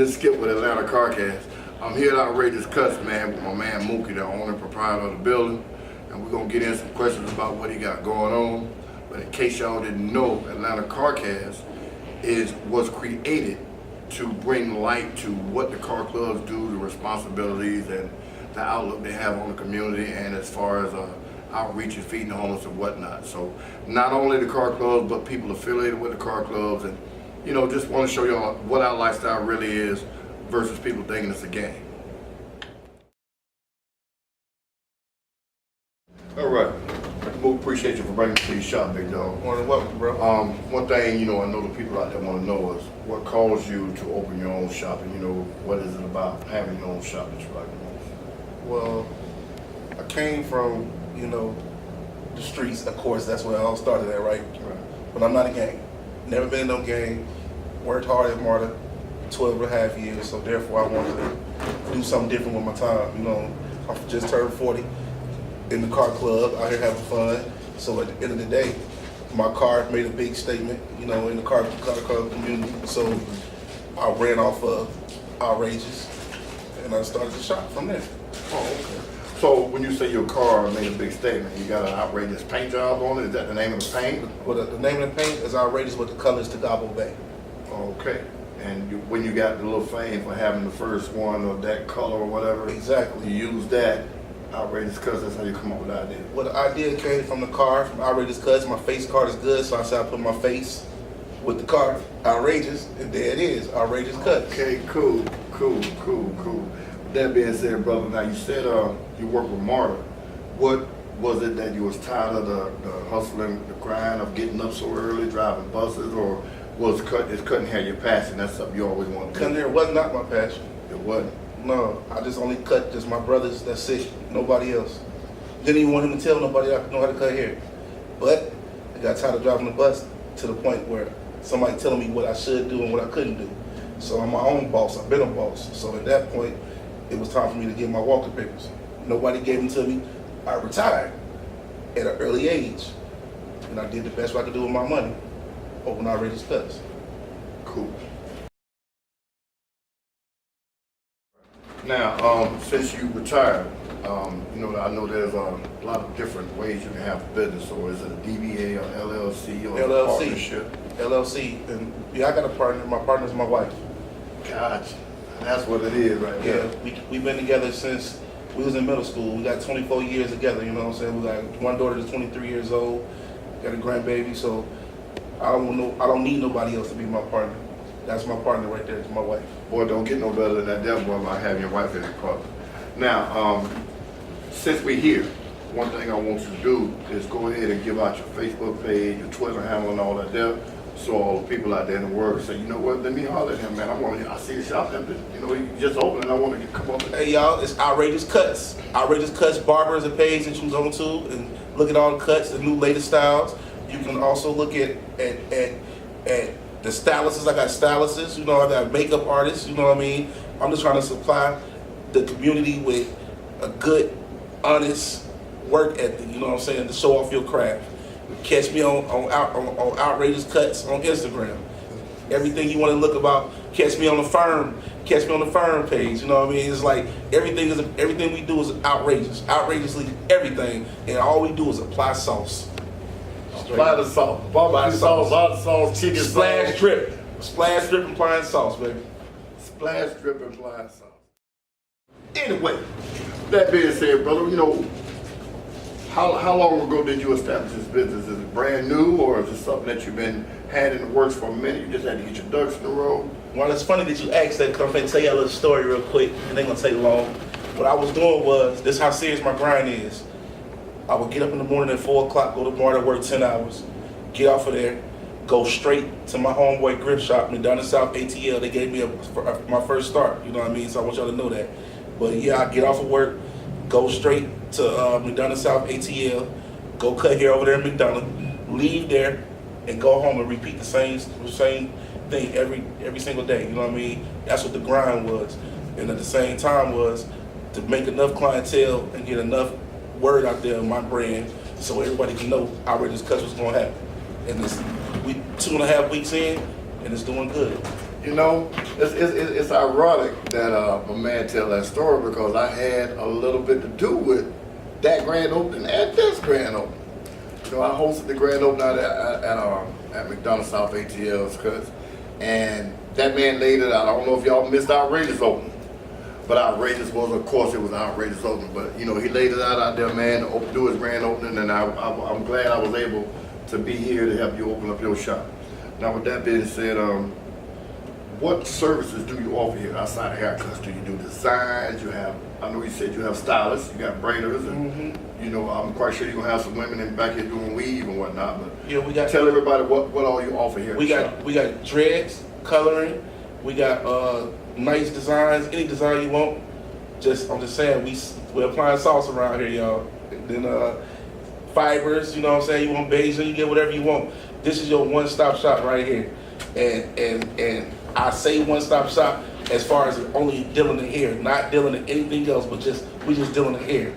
this is Skip with Atlanta Carcast. I'm here at Outrageous Cuts, man, with my man Mook, the owner and proprietor of the building. And we're going to get in some questions about what he got going on. But in case y'all didn't know, Atlanta Carcast was created to bring light to what the car clubs do, the responsibilities and the outlook they have on the community, and as far as outreach and feeding the homeless and whatnot. So not only the car clubs, but people affiliated with the car clubs, and you know, just want to show y'all what our lifestyle really is versus people thinking it's a game. All right, Mook, appreciate you for bringing me to your shop, big dog. More than welcome, bro. One thing, you know, I know the people out there want to know is what caused you to open your own shop, and you know, what is it about having your own shop that you like the most? Well, I came from, you know, the streets. Of course, that's where it all started at, right? But I'm not a gang. Never been in no gang. Worked hard at MARTA, 12 and a half years, so therefore I wanted to do something different with my time. You know, I just turned 40 in the car club, out here having fun. So at the end of the day, my car made a big statement, you know, in the car club community. So I ran off of Outrageous, and I started the shop from there. Oh, okay. So when you say your car made a big statement, you got an outrageous paint job on it? Is that the name of the paint? Well, the name of the paint is Outrageous, with the colors to Gobble Bay. Okay. And when you got the little fame for having the first one of that color or whatever, Exactly. you use that, Outrageous Cuts, that's how you come up with the idea. Well, the idea came from the car, from Outrageous Cuts. My face card is good, so I said I put my face with the car, Outrageous, and there it is, Outrageous Cuts. Okay, cool. That being said, brother, now you said you work with MARTA. What was it that you was tired of the hustling, the grind of getting up so early, driving buses, or was cutting hair your passion? That's something you always wanted to do? Cutting hair was not my passion. It wasn't? No, I just only cut just my brothers, that's it, nobody else. Didn't even want him to tell nobody I know how to cut hair. But I got tired of driving the bus to the point where somebody telling me what I should do and what I couldn't do. So I'm my own boss, I've been a boss. So at that point, it was time for me to get my walking papers. Nobody gave them to me. I retired at an early age. And I did the best I could do with my money. Open Outrageous Cuts. Cool. Now, since you retired, you know, I know there's a lot of different ways you can have a business. So is it a DBA or LLC or a partnership? LLC. And yeah, I got a partner. My partner's my wife. Gotcha. That's what it is right there. Yeah, we've been together since we was in middle school. We got 24 years together, you know what I'm saying? We got one daughter that's 23 years old, got a grandbaby, so I don't need nobody else to be my partner. That's my partner right there, it's my wife. Boy, don't get no better than that devil boy about having your wife as your partner. Now, since we're here, one thing I want you to do is go ahead and give out your Facebook page, your Twitter handle and all that there. So all the people out there in the world say, you know what, let me holler at him, man. I see a shop empty. You know, he just opened and I want to come up. Hey y'all, it's Outrageous Cuts. Outrageous Cuts Barber is a page that you can go to and look at all the cuts, the new latest styles. You can also look at the stylists. I got stylists, you know, I got makeup artists, you know what I mean? I'm just trying to supply the community with a good, honest work ethic, you know what I'm saying, to show off your craft. Catch me on Outrageous Cuts on Instagram. Everything you want to look about, catch me on the firm page. You know what I mean? It's like everything we do is outrageous, outrageously everything, and all we do is apply sauce. Apply the sauce, barbecue sauce, hot sauce, chicken splash sauce. Splash drip, applying sauce, baby. Splash drip, applying sauce. Anyway, that being said, brother, you know, how long ago did you establish this business? Is it brand new, or is it something that you've been had in the works for a minute? You just had to get your ducks in a row? Well, it's funny that you asked that, because I'm going to tell you a little story real quick. It ain't going to take long. What I was doing was, this is how serious my grind is. I would get up in the morning at 4 o'clock, go to MARTA, work 10 hours, get off of there, go straight to my homeboy grip shop, down in South ATL. They gave me my first start, you know what I mean? So I want y'all to know that. But yeah, I get off of work, go straight to McDonough South ATL, go cut hair over there in McDonough, leave there, and go home and repeat the same thing every single day. You know what I mean? That's what the grind was, and at the same time was to make enough clientele and get enough word out there on my brand so everybody can know Outrageous Cuts was going to happen. And we 2.5 weeks in, and it's doing good. You know, it's ironic that my man tell that story because I had a little bit to do with that grand opening and this grand opening. You know, I hosted the grand opening out at McDonald's South ATL's cuts, and that man laid it out. I don't know if y'all missed Outrageous opening, but Outrageous was, of course, it was an Outrageous opening. But you know, he laid it out there, man, to do his grand opening, and I'm glad I was able to be here to help you open up your shop. Now, with that being said, what services do you offer here outside of haircuts? Do you do designs? You have, I know you said you have stylists, you got braiders, and you know, I'm quite sure you're gonna have some women in back here doing weave and whatnot. But Yeah, we got. tell everybody what all you offer here. We got dreads, coloring. We got nice designs. Any design you want. I'm just saying we're applying sauce around here, y'all. Then fibers. You know what I'm saying? You want beige, you get whatever you want. This is your one-stop shop right here. And I say one-stop shop as far as only dealing in hair, not dealing in anything else, but we just dealing in hair.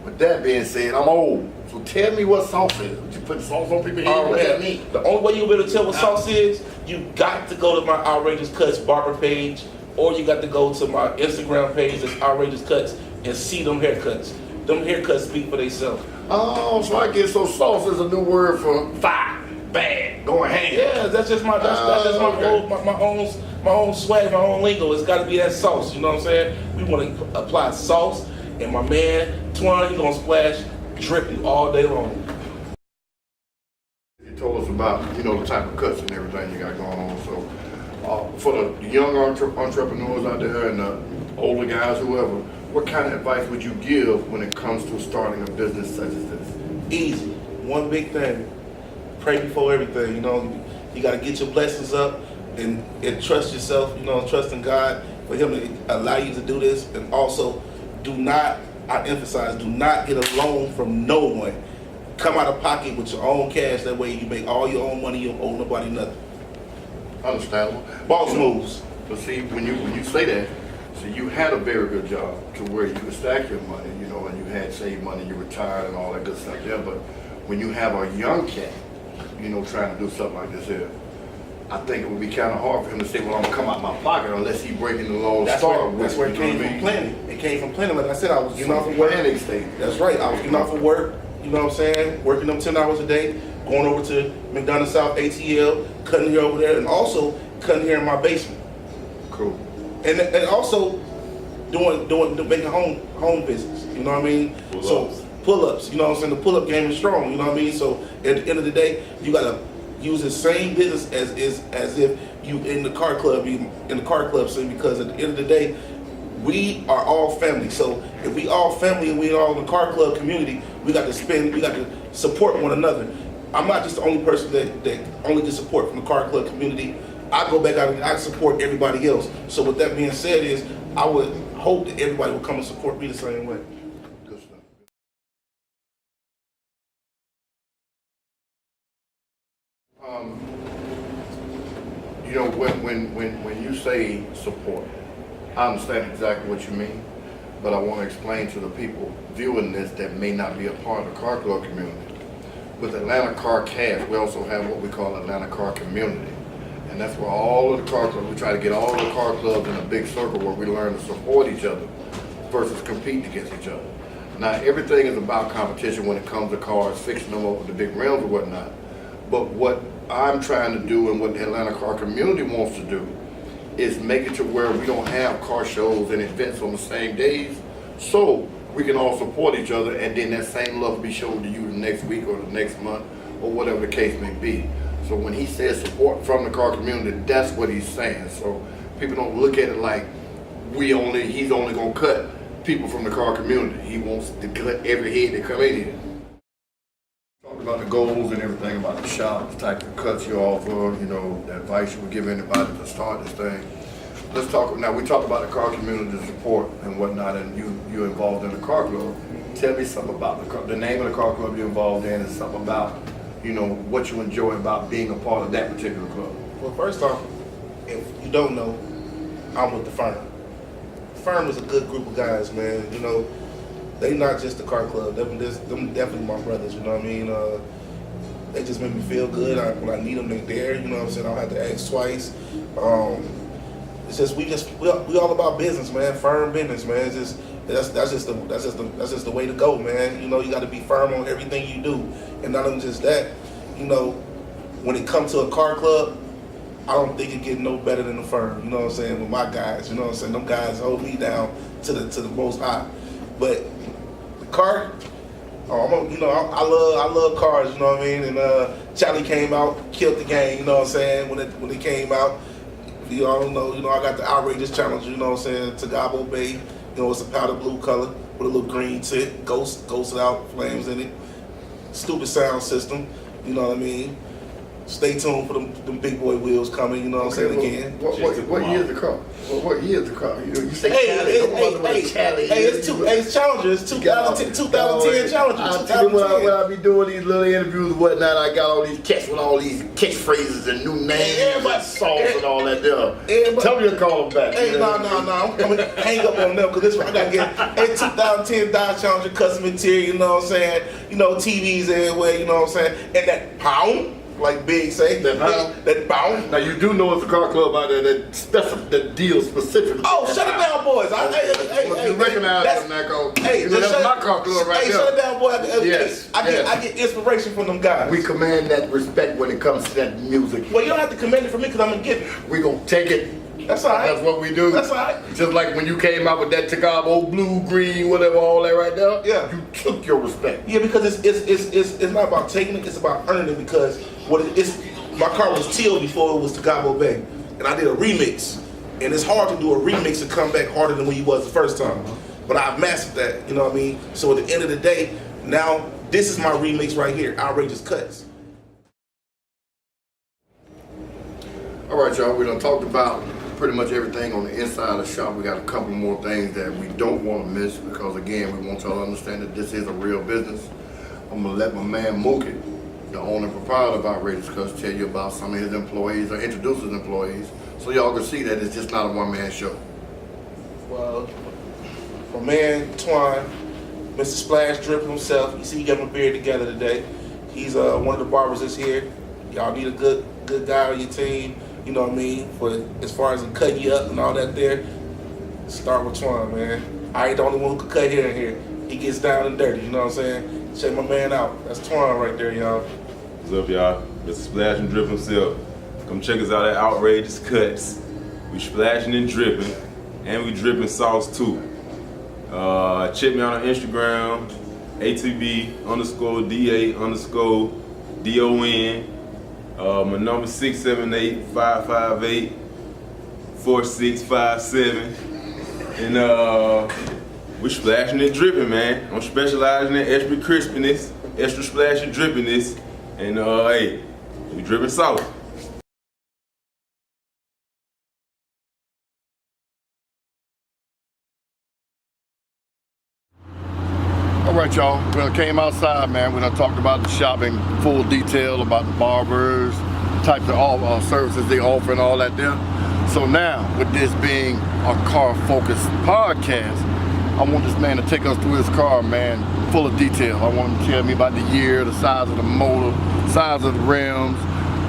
With that being said, I'm old, so tell me what sauce is. Would you put sauce on people's head? What that mean? The only way you'll be able to tell what sauce is, you got to go to my Outrageous Cuts barber page, or you got to go to my Instagram page that's Outrageous Cuts and see them haircuts. Them haircuts speak for themselves. Oh, so I guess so sauce is a new word for fire, bad, going ham. Yeah, that's just my own swag, my own lingo. It's got to be that sauce. You know what I'm saying? We want to apply sauce, and my man Twan, he gonna splash drip you all day long. You told us about, you know, the type of cuts and everything you got going on. So, for the young entrepreneurs out there and the older guys, whoever, what kind of advice would you give when it comes to starting a business such as this? Easy. One big thing. Pray before everything. You know, you got to get your blessings up and trust yourself. You know, trust in God for Him to allow you to do this. And also, do not get a loan from no one. Come out of pocket with your own cash. That way, you make all your own money. You don't owe nobody nothing. Understandable. Boss moves. But see, when you say that, so you had a very good job to where you could stack your money, you know, and you had saved money, you retired and all that good stuff there. But when you have a young cat, you know, trying to do something like this here, I think it would be kind of hard for him to say, well, I'm gonna come out my pocket unless he breaking the law. That's where it came from planning. It came from planning. Like I said, I was getting off of work. Planning stage. That's right. I was getting off of work, you know what I'm saying? Working them 10 hours a day, going over to McDonald's South ATL, cutting hair over there, and also cutting hair in my basement. Cool. And also making home visits, you know what I mean? Pull-ups, you know what I'm saying? The pull-up game is strong, you know what I mean? So at the end of the day, you gotta use the same business as if you in the car club, scene, because at the end of the day, we are all family. So if we all family and we all in the car club community, we got to support one another. I'm not just the only person that only gets support from the car club community. I go back out and I support everybody else. So with that being said is, I would hope that everybody will come and support me the same way. Good stuff. You know, when you say support, I understand exactly what you mean, but I want to explain to the people viewing this that may not be a part of the car club community. With Atlanta Car Cast, we also have what we call Atlanta Car Community. And that's where all of the car clubs, we try to get all the car clubs in a big circle where we learn to support each other versus competing against each other. Now, everything is about competition when it comes to cars, fixing them over the big rims or whatnot. But what I'm trying to do and what the Atlanta Car Community wants to do is make it to where we don't have car shows and events on the same days, so we can all support each other, and then that same love be shown to you the next week or the next month or whatever the case may be. So when he says support from the car community, that's what he's saying. So people don't look at it like he's only gonna cut people from the car community. He wants to cut every head that come in here. Talk about the goals and everything about the shop, the type of cuts you offer, you know, the advice you would give anybody to start this thing. Let's talk, now we talked about the car community support and whatnot, and you're involved in the car club. Tell me something about the name of the car club you're involved in, and something about, you know, what you enjoy about being a part of that particular club. Well, first off, if you don't know, I'm with the firm. The firm is a good group of guys, man. You know, they not just the car club. Them definitely my brothers, you know what I mean? They just make me feel good. When I need them, they're there, you know what I'm saying? I don't have to ask twice. It's just we all about business, man. Firm business, man. It's just that's just the way to go, man. You know, you got to be firm on everything you do, and not only just that. You know, when it comes to a car club, I don't think it get no better than the firm. You know what I'm saying? With my guys, you know what I'm saying? Them guys hold me down to the most high. But the car, I love cars. You know what I mean? And Charlie came out, killed the game. You know what I'm saying? When it came out. You all know, I got the outrageous challenge, you know what I'm saying, to Gabo Bay. You know, it's a powder blue color with a little green tip, ghosted out, flames in it. Stupid sound system, you know what I mean? Stay tuned for them big boy wheels coming, you know what I'm saying, again. What year is the car? What year is the car? You say Cali. It's Challenger. It's 2010 Challenger. I'll tell you when I be doing these little interviews and whatnot, I got all these catchphrases and new names and songs and all that there. Tell me to call them back. Hey, no. I'm gonna hang up on them because I gotta get a 2010 Dodge Challenger custom interior, you know what I'm saying? You know, TVs everywhere, you know what I'm saying? And that pound. Like Big say, that bounce. Now you do know it's a car club out there that deals specifically. Oh, shut it down, boys! You recognize them, Naco? Hey, that's my car club right there. Shut it down, boy! Yes, I get inspiration from them guys. We command that respect when it comes to that music. Well, you don't have to commend it for me because I'm gonna get it. We gonna take it. That's all right. That's what we do. That's all right. Just like when you came out with that Tagabo blue, green, whatever, all that right there. Yeah. You took your respect. Yeah, because it's not about taking it. It's about earning it. Because my car was teal before it was Tagabo Bay, and I did a remix. And it's hard to do a remix and come back harder than when you was the first time. But I've mastered that. You know what I mean? So at the end of the day, now this is my remix right here. Outrageous Cuts. All right, y'all. We done talked about pretty much everything on the inside of the shop. We got a couple more things that we don't want to miss because, again, we want y'all to understand that this is a real business. I'm going to let my man Mook, the owner and proprietor of Outrageous Cuts, tell you about some of his employees or introduce his employees so y'all can see that it's just not a one-man show. Well, my man Twine, Mr. Splash Drip himself, you see he got my beard together today. He's one of the barbers that's here. Y'all need a good guy on your team. You know what I mean? For as far as cutting you up and all that there, start with Twine, man. I ain't the only one who can cut hair in here. He gets down and dirty, you know what I'm saying? Check my man out. That's Twine right there, y'all. What's up, y'all? Mr. Splash and Drip himself. Come check us out at Outrageous Cuts. We splashing and dripping, and we dripping sauce too. Check me out on Instagram, ATB_DA_DON. My number 678-558-4657. And we splashing and dripping, man. I'm specializing in extra crispiness, extra splash and drippiness. And hey, we dripping sauce. All right, y'all. Well, came outside, man. We done talked about the shop in full detail, about the barbers, types of all services they offer and all that there. So now, with this being a car-focused podcast, I want this man to take us through his car, man, full of detail. I want him to tell me about the year, the size of the motor, size of the rims,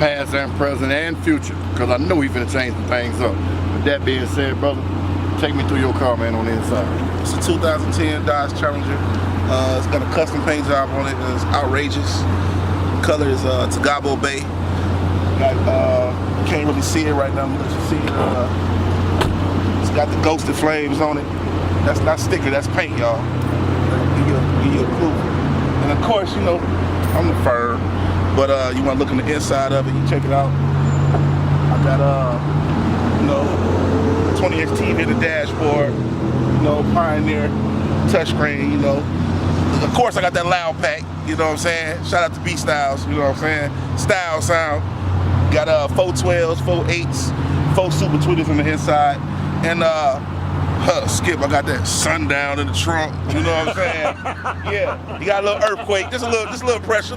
past and present and future, because I know he's finna change some things up. With that being said, brother, take me through your car, man, on the inside. It's a 2010 Dodge Challenger. It's got a custom paint job on it. It's outrageous. The color is Tagabo Bay. You can't really see it right now. Let you see it. It's got the ghosted flames on it. That's not sticker. That's paint, y'all. Give you a clue. And of course, you know, I'm the firm. But you want to look on the inside of it. You check it out. I got 20-inch TV in the dashboard. You know, Pioneer touchscreen. You know. Of course, I got that loud pack, you know what I'm saying? Shout out to B Styles, you know what I'm saying? Style sound. Got 412s, 4.8s, 4 Super Twitters on the inside. And Skip, I got that sundown in the trunk, you know what I'm saying? Yeah, you got a little earthquake, just a little pressure,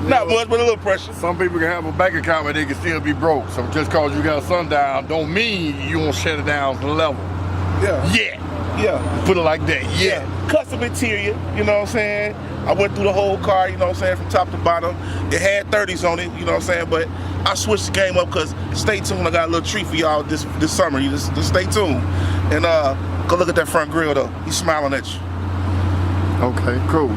Not much, but a little pressure. Some people can have a bank account but they can still be broke. So just cause you got a sundown don't mean you won't shut it down to the level. Yeah. Put it like that, yeah. Custom interior, you know what I'm saying? I went through the whole car, you know what I'm saying, from top to bottom. It had 30s on it, you know what I'm saying, but I switched the game up because stay tuned. I got a little treat for y'all this summer. You just stay tuned. And go look at that front grill though. He's smiling at you. Okay, cool.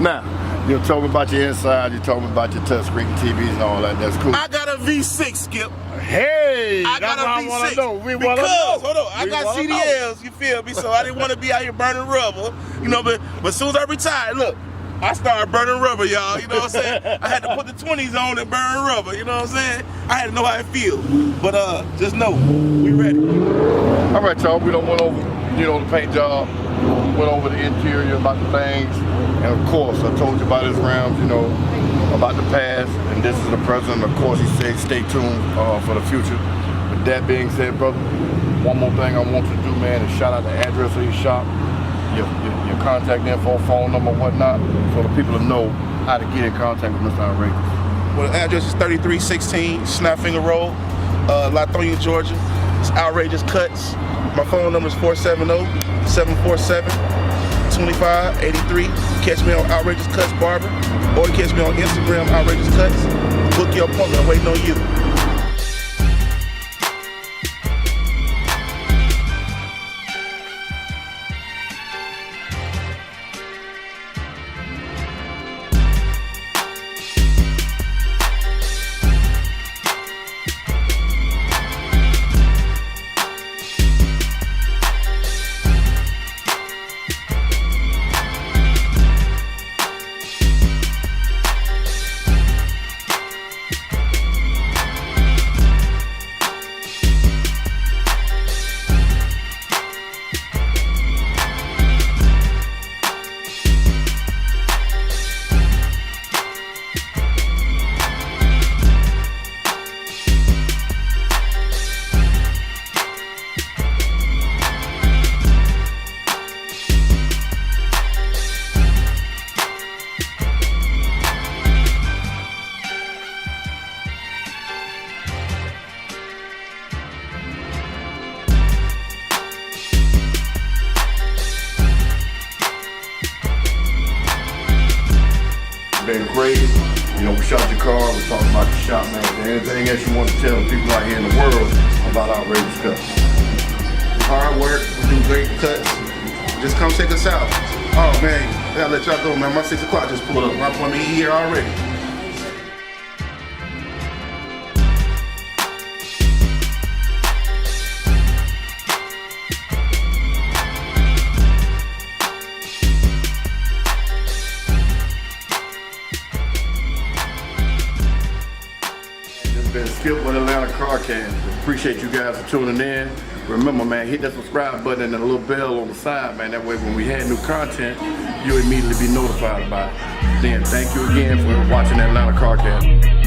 Now, you told me about your inside, you told me about your touchscreen TVs and all that. That's cool. I got a V6, Skip. Hey, I got a V6. Hold on, I got CDLs, you feel me? So I didn't want to be out here burning rubber, you know. But as soon as I retired, look, I started burning rubber, y'all. You know what I'm saying? I had to put the 20s on and burn rubber. You know what I'm saying? I had to know how it feels. But just know, we ready. All right, y'all. We done went over, the paint job. Went over the interior, about the things, and of course, I told you about his rounds, about the past, and this is the present. Of course, he said stay tuned for the future. With that being said, brother, one more thing I want you to do, man, is shout out the address of your shop, your contact info, phone number, whatnot, so the people to know how to get in contact with Mr. Outrageous. Well, the address is 3316 Snapfinger Road, Lithonia, Georgia. It's Outrageous Cuts. My phone number is 470-747-2583. Catch me on Outrageous Cuts Barber, or you catch me on Instagram, Outrageous Cuts. Book your appointment. I'm waiting on you. Been great. We shot your car, we talked about the shop, man. Is there anything else you want to tell the people out here in the world about Outrageous Cuts? Hard work, we do great cuts. Just come check us out. Oh man, I gotta let y'all go, man. My 6 o'clock just pulled up. My appointment here already. Been Skip with Atlanta Carcast. Appreciate you guys for tuning in. Remember, man, hit that subscribe button and a little bell on the side, man. That way when we had new content, you'll immediately be notified about it. Then thank you again for watching Atlanta Carcast.